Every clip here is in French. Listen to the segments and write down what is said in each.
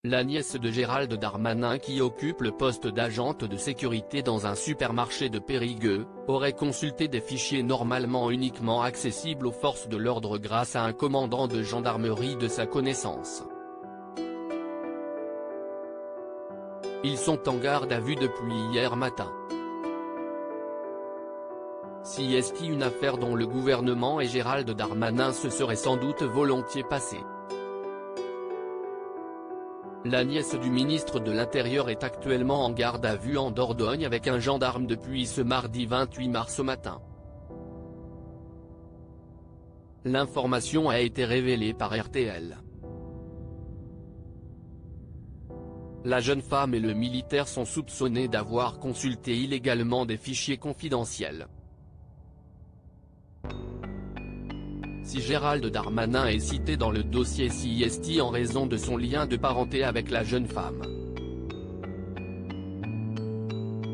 La nièce de Gérald Darmanin, qui occupe le poste d'agente de sécurité dans un supermarché de Périgueux, aurait consulté des fichiers normalement uniquement accessibles aux forces de l'ordre grâce à un commandant de gendarmerie de sa connaissance. Ils sont en garde à vue depuis hier matin. Si est une affaire dont le gouvernement et Gérald Darmanin se seraient sans doute volontiers passés. La nièce du ministre de l'Intérieur est actuellement en garde à vue en Dordogne avec un gendarme depuis ce mardi 28 mars au matin. L'information a été révélée par RTL. La jeune femme et le militaire sont soupçonnés d'avoir consulté illégalement des fichiers confidentiels. Si Gérald Darmanin est cité dans le dossier CIST en raison de son lien de parenté avec la jeune femme.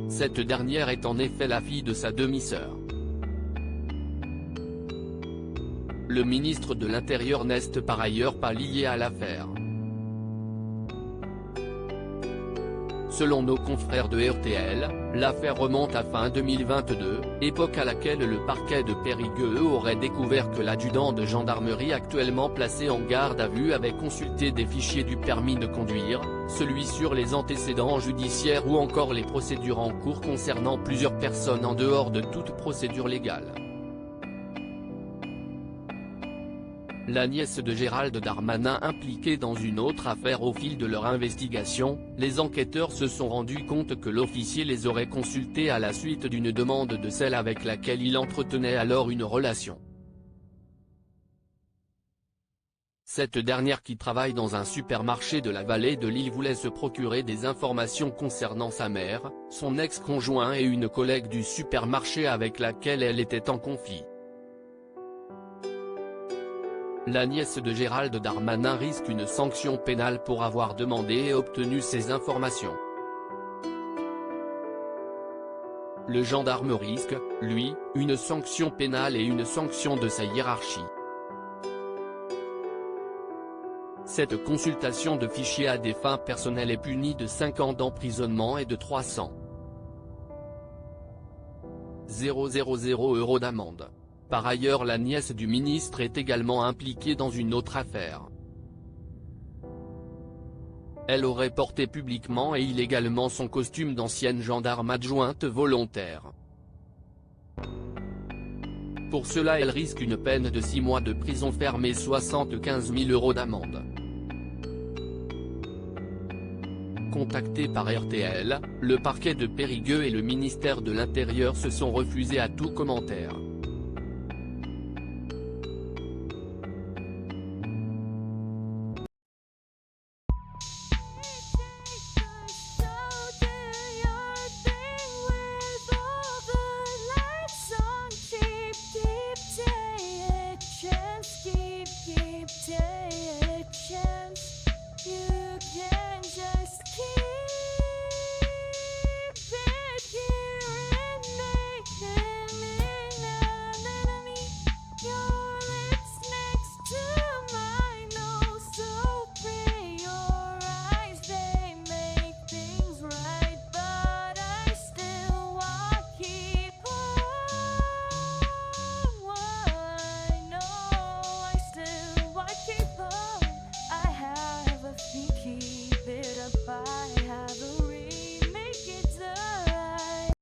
Cette dernière est en effet la fille de sa demi-sœur. Le ministre de l'Intérieur n'est par ailleurs pas lié à l'affaire. Selon nos confrères de RTL, l'affaire remonte à fin 2022, époque à laquelle le parquet de Périgueux aurait découvert que l'adjudant de gendarmerie actuellement placé en garde à vue avait consulté des fichiers du permis de conduire, celui sur les antécédents judiciaires ou encore les procédures en cours concernant plusieurs personnes en dehors de toute procédure légale. La nièce de Gérald Darmanin impliquée dans une autre affaire. Au fil de leur investigation, les enquêteurs se sont rendus compte que l'officier les aurait consultés à la suite d'une demande de celle avec laquelle il entretenait alors une relation. Cette dernière, qui travaille dans un supermarché de la vallée de Lille, voulait se procurer des informations concernant sa mère, son ex-conjoint et une collègue du supermarché avec laquelle elle était en conflit. La nièce de Gérald Darmanin risque une sanction pénale pour avoir demandé et obtenu ces informations. Le gendarme risque, lui, une sanction pénale et une sanction de sa hiérarchie. Cette consultation de fichiers à des fins personnelles est punie de 5 ans d'emprisonnement et de 300 000 € d'amende. Par ailleurs, la nièce du ministre est également impliquée dans une autre affaire. Elle aurait porté publiquement et illégalement son costume d'ancienne gendarme adjointe volontaire. Pour cela, elle risque une peine de 6 mois de prison ferme et 75 000 € d'amende. Contactés par RTL, le parquet de Périgueux et le ministère de l'Intérieur se sont refusés à tout commentaire.